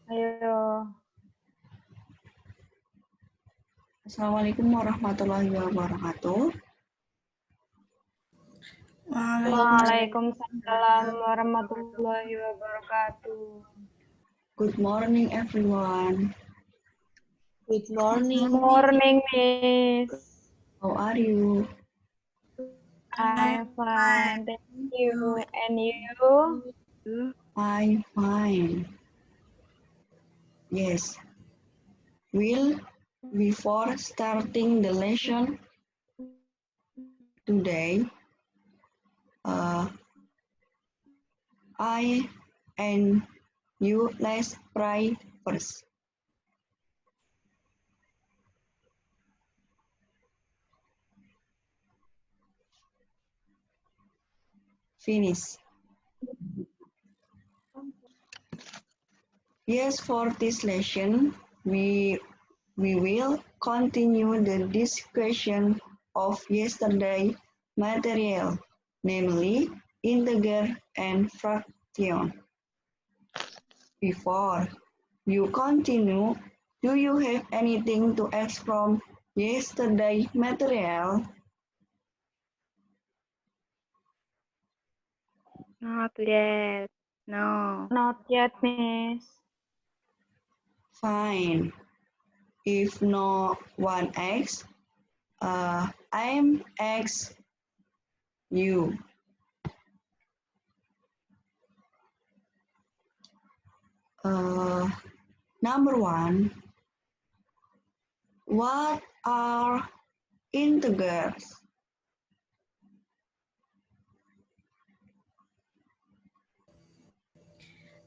Ayo. Assalamualaikum warahmatullahi wabarakatuh. Waalaikumsalam warahmatullahi wabarakatuh. Good morning, everyone. Good morning. Morning, Miss. How are you? I'm fine, thank you. And you? I'm fine. Yes. Will, before starting the lesson today, I and you let's pray first. Finish. Yes, for this lesson, we will continue the discussion of yesterday material, namely integer and fraction. Before you continue, do you have anything to ask from yesterday material? Not yet. No. Not yet, Miss. Fine. If no one asks, I'm ask you. Number one, what are integers?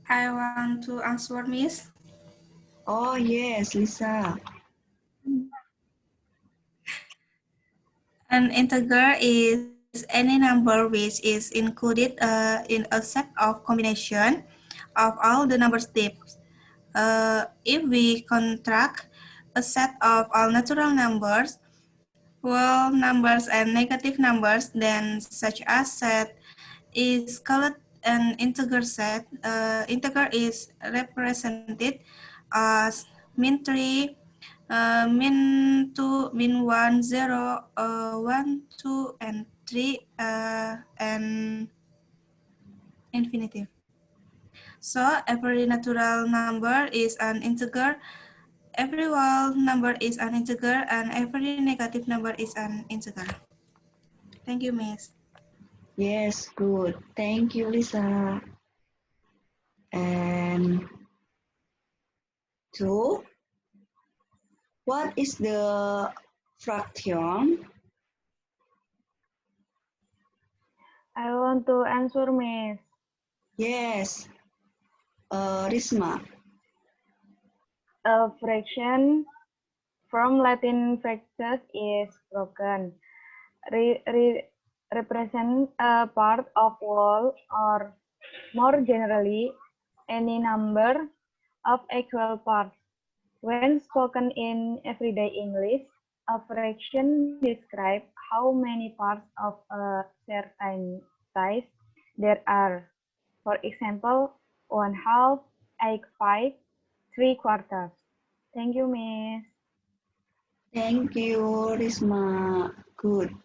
I want to answer, Miss. Oh yes, Lisa. An integer is any number which is included in a set of combination of all the number types. If we contract a set of all natural numbers, whole numbers and negative numbers, then such a set is called an integer set. Integer is represented as min3, min2, min1, 0, 1, 2, and 3, and infinitive. So every natural number is an integer, every whole number is an integer, and every negative number is an integer. Thank you, Miss. Yes, good. Thank you, Lisa. And two, what is the fraction? I want to answer, Miss. Yes, Risma. A fraction from Latin fractus is broken. Represent a part of whole, or more generally, any number of equal parts. When spoken in everyday English, a fraction describes how many parts of a certain size there are. For example, 1/2, 8/5, 3/4. Thank you, Miss. Thank you, Risma. Good.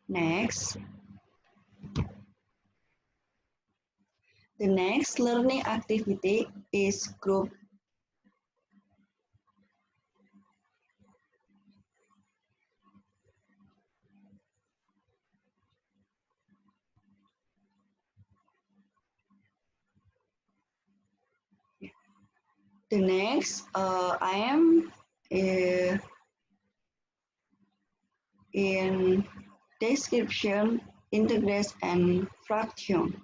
Next. The next learning activity is group. The next, I am in description, integers, and fraction.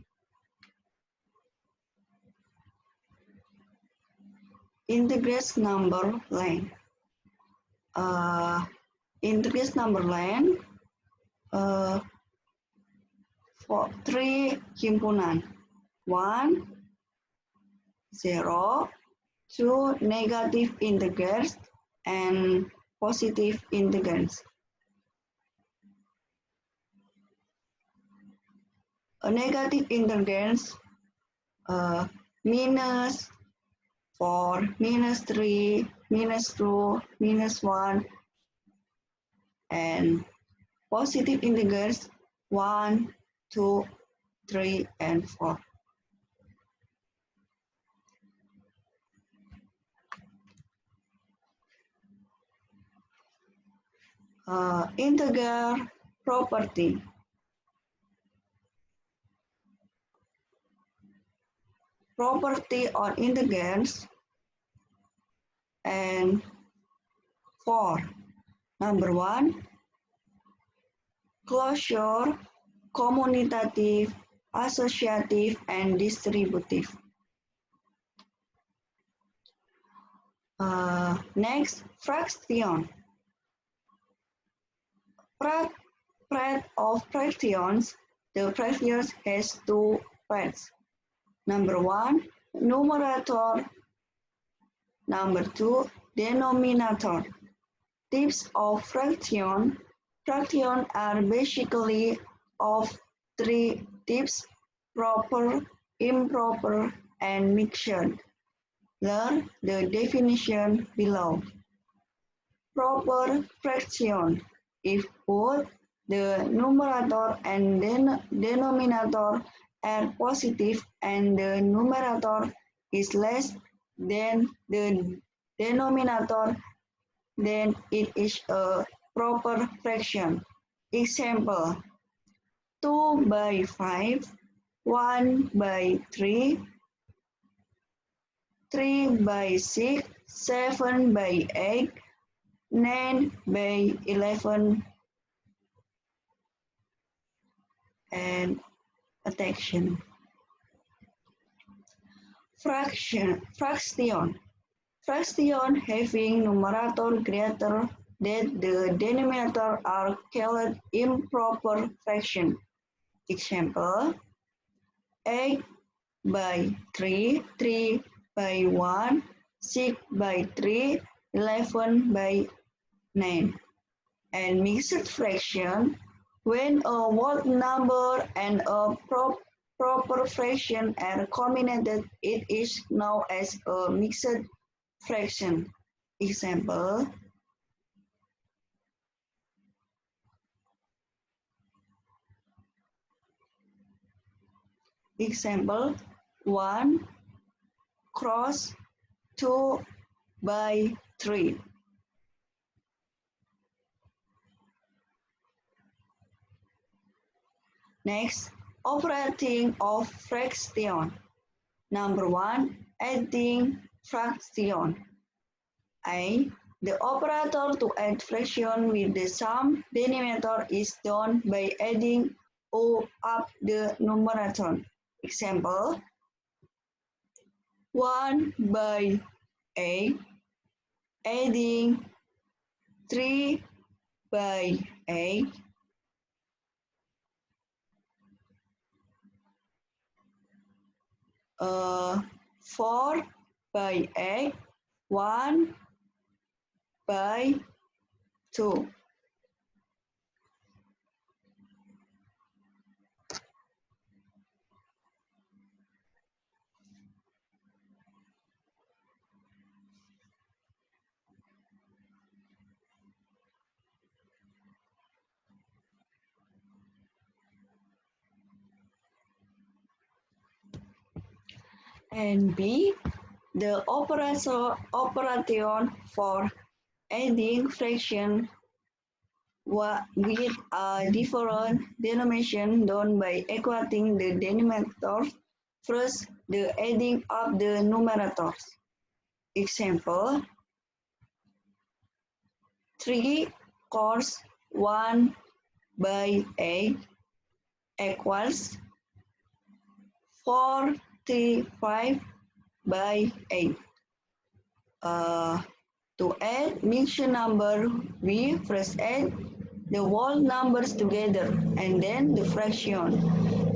Integers number line. Integers number line for 3 himpunan. 1, 0, 2 negative integers, and positive integers. A negative integers minus 4, minus 3, minus 2, minus 1, and positive integers 1, 2, 3, and 4. Integer property. Property on integers and 4. Number 1, closure, commutative, associative, and distributive. Next, fraction. Part of fractions, the fraction has two parts. Number 1, numerator. Number 2, denominator. Types of fraction. Fractions are basically of three types: proper, improper, and mixed. Learn the definition below. Proper fraction. If both the numerator and denominator are positive and the numerator is less than the denominator, then it is a proper fraction. Example: 2 by 5, 1 by 3, 3 by 6, 7 by 8, 9 by 11, and attention. Fraction having numerator greater than the denominator are called improper fraction. Example: 8 by 3, 3 by 1, 6 by 3, 11 by 9. And mixed fraction, when a whole number and a proper fraction are combined, it is known as a mixed fraction. Example: Example 1 cross 2 by 3. Next, operating of fraction. Number 1, adding fraction. A. The operator to add fraction with the sum denominator is done by adding O up the numerator. Example: 1 by 8, adding 3 by 8, uh, 4 by 8, 1 by 2. And B, the operation for adding fraction with a different denomination done by equating the denominators plus the adding of the numerators. Example: 3 cos 1 by 8 equals 45 by 8. To add mixed number, we first add the whole numbers together and then the fraction.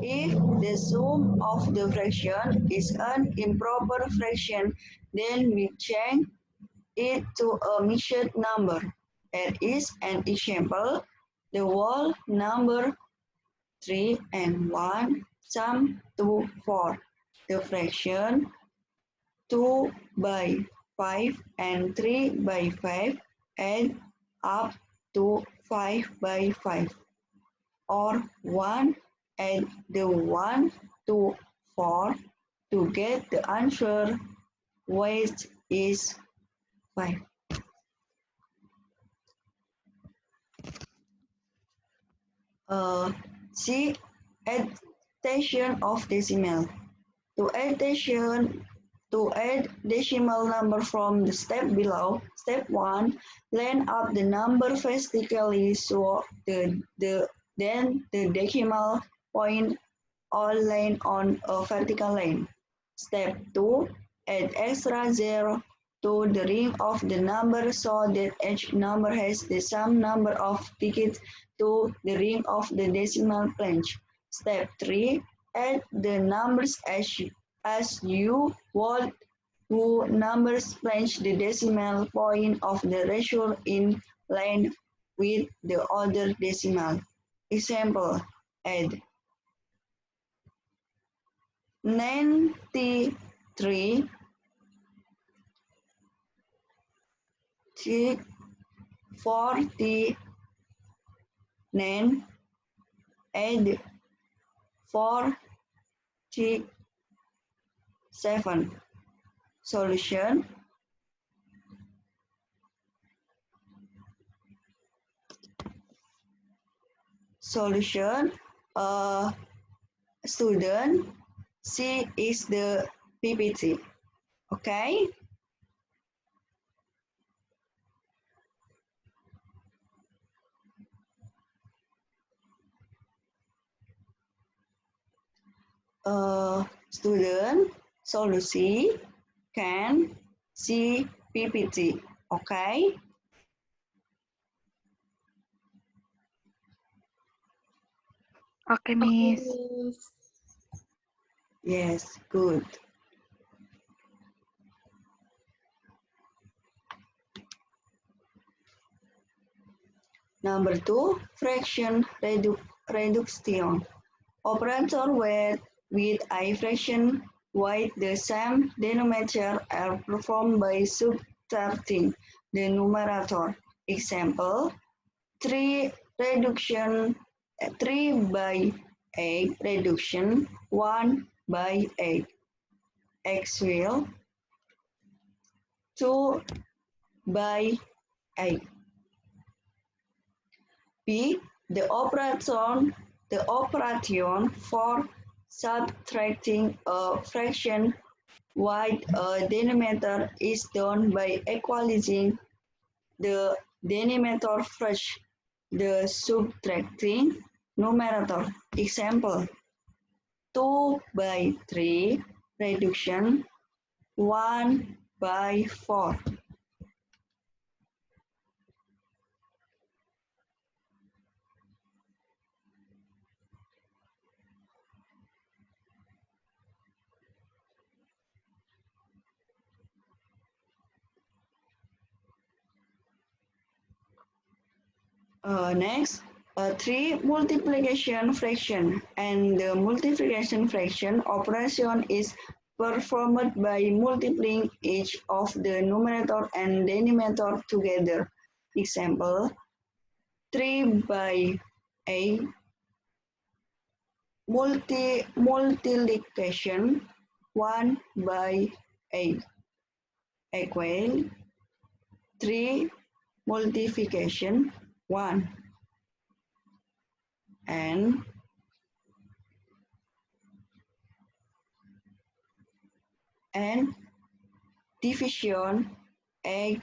If the sum of the fraction is an improper fraction, then we change it to a mixed number. Here is an example: the whole number 3 and 1, sum to 4. The fraction 2 by 5 and 3 by 5 add up to 5 by 5. Or 1 add the 1 to 4 to get the answer, which is 5. See addition of decimal. To add decimal number from the step below, step 1, line up the number vertically so then the decimal point all line on a vertical line. Step 2, add extra zero to the ring of the number so that each number has the same number of digits to the ring of the decimal place. Step 3, add the numbers as you would to numbers place the decimal point of the ratio in line with the other decimal. Example, add 93 49 add 47. Solution. Student, C is the PPT. Okay. Student, solusi can see PPT. Okay. Okay, Miss. Yes, good. Number 2, fraction reduction. Operator with a fraction with the same denominator are performed by subtracting the numerator. Example, 3 by 8 reduction 1 by 8 equal 2 by 8. B. The operation for subtracting a fraction with a denominator is done by equalizing the denominator first, the subtracting numerator. Example, 2 by 3 reduction 1 by 4. Next, 3 multiplication fraction, and the multiplication fraction operation is performed by multiplying each of the numerator and denominator together. Example, 3 by 8 multiplication 1 by 8 equal 3 multiplication 1 and division 8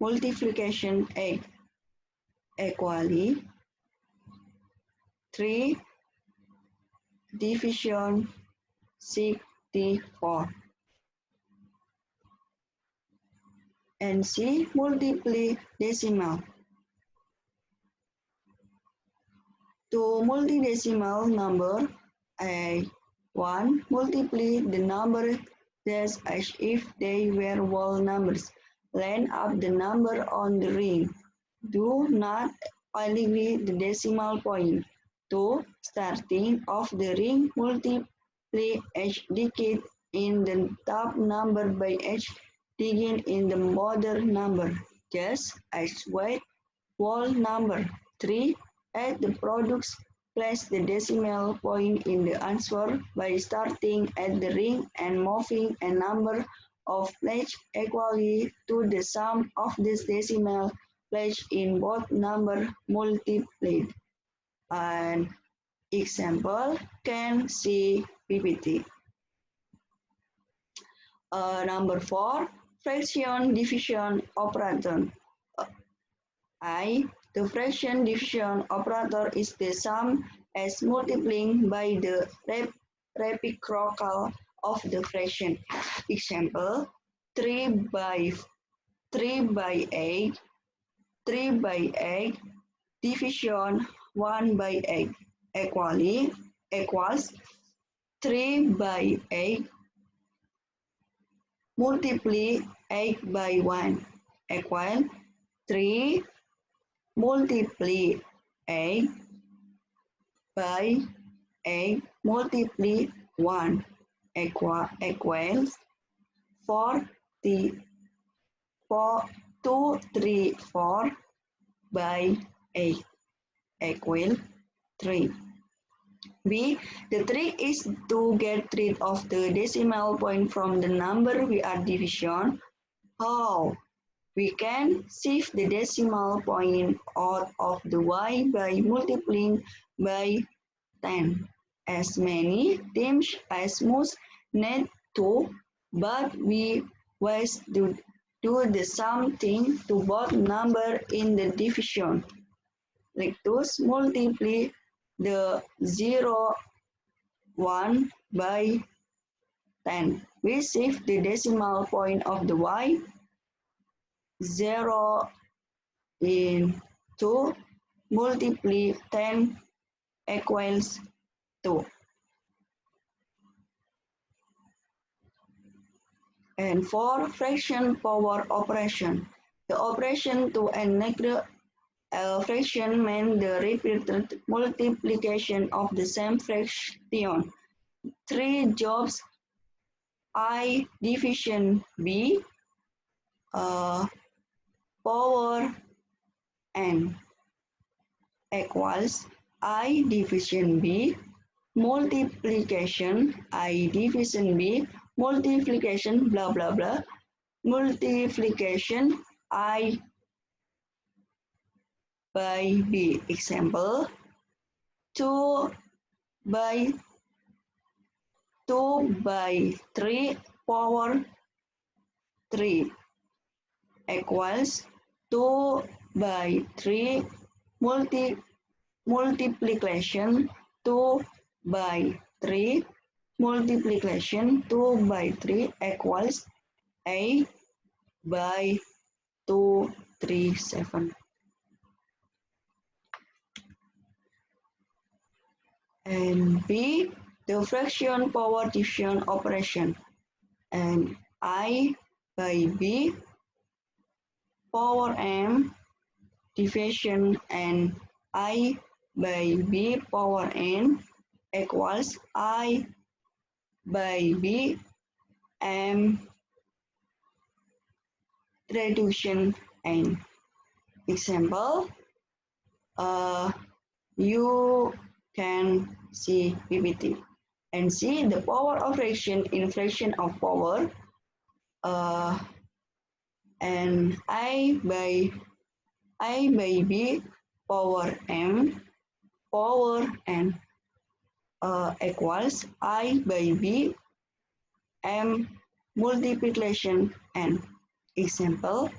multiplication 8 equally 3 division 64. And C, multiply decimal. To multi-decimal number, A1 multiply the number just as if they were whole numbers. Line up the number on the ring. Do not alleviate the decimal point. to starting of the ring multiply each digit in the top number by each digit in the modern number, just as with whole number 3 at the products. Place the decimal point in the answer by starting at the ring and moving a number of places equally to the sum of this decimal place in both number multiplied. An example can see PPT. Number 4, fraction division operator. The fraction division operator is the sum as multiplying by the reciprocal of the fraction. Example, 3 by 8, 3 by 8 division 1 by 8 equals 3 by 8 multiply 8 by 1 equal 3 multiply 8 by 8 multiply 1 equals 234 by 8 equal 3. B. The trick is to get rid of the decimal point from the number we are division. How? We can shift the decimal point out of the y by multiplying by 10. As many times as most need to, but we always do the same thing to both number in the division. Like those multiply the 0, 1 by 10. We shift the decimal point of the y 0 into multiply 10 equals 2. And for fraction power operation, the operation to a negative fraction means the repeated multiplication of the same fraction. 3 jobs I division B power n equals I division B multiplication I division B multiplication blah blah blah multiplication I by B. Example, 2 by 3 power 3 equals 2 by 3 multiplication 2 by 3 multiplication 2 by 3 equals 8 by 237. And B, the fraction power division operation. And I by B power m division and I by B power n equals I by B m reduction n. Example, you can see PPT and see the power of fraction in fraction of power and I by B power m power n equals I by B m multiplication n. Example,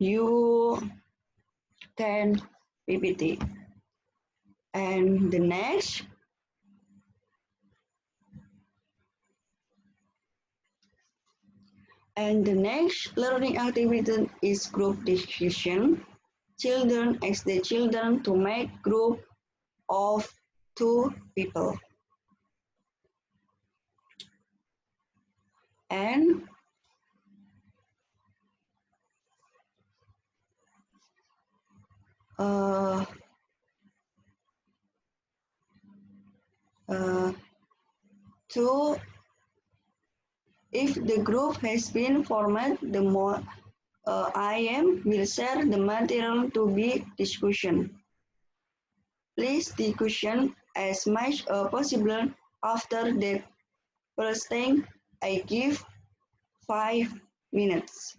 you can PPT. And the next learning activity is group discussion. Children ask the children to make group of 2 people. And 2. If the group has been formed, IM will share the material to be discussion. Please discussion as much as possible after that. First thing, I give 5 minutes.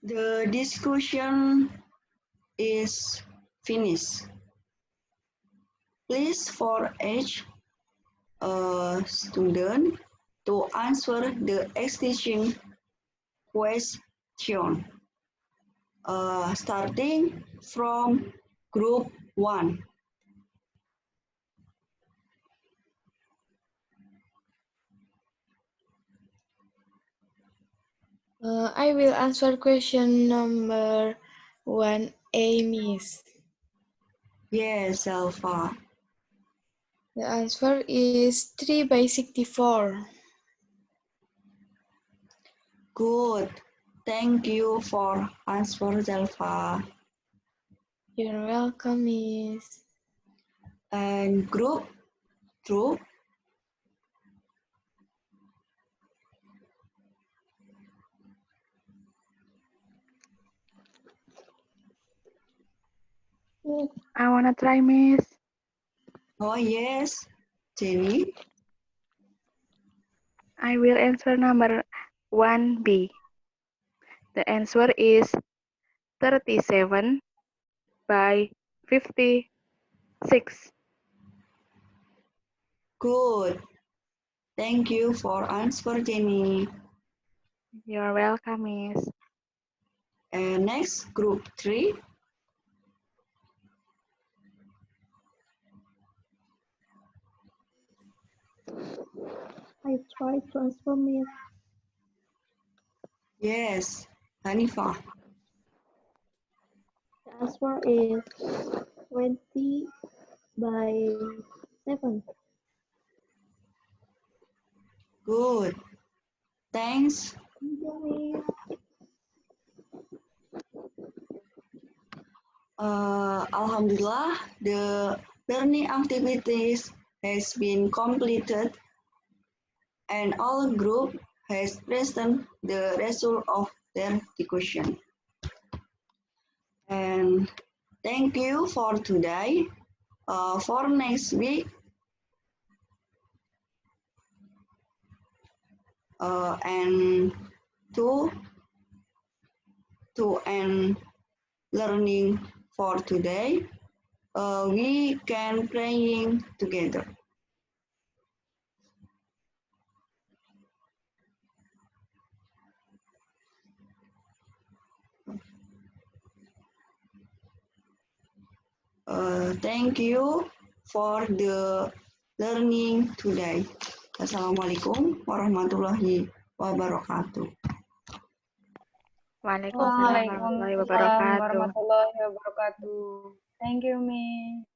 The discussion is finished. Please for each student to answer the existing question. Starting from group 1. I will answer question number 1A, Miss. Yes, Alpha. The answer is 3 by 64. Good. Thank you for answer, Alpha. You're welcome, Miss. And group 2. I wanna try, Miss. Oh, yes. Jenny. I will answer number 1B. The answer is 37 by 56. Good. Thank you for answer, Jenny. You're welcome, Miss. And next, group 3. I tried to answer, Miss. Yes, Hanifa. The answer is 20 by 7. Good. Thanks. Thank you, Miss. Alhamdulillah, the learning activities has been completed and all group has presented the result of their discussion. And thank you for today. For next week, and to end learning for today, we can praying together. Thank you for the learning today. Assalamualaikum warahmatullahi wabarakatuh. Waalaikumsalam warahmatullahi Waalaikumsalam wabarakatuh. warahmatullahi wabarakatuh. Thank you, Miss.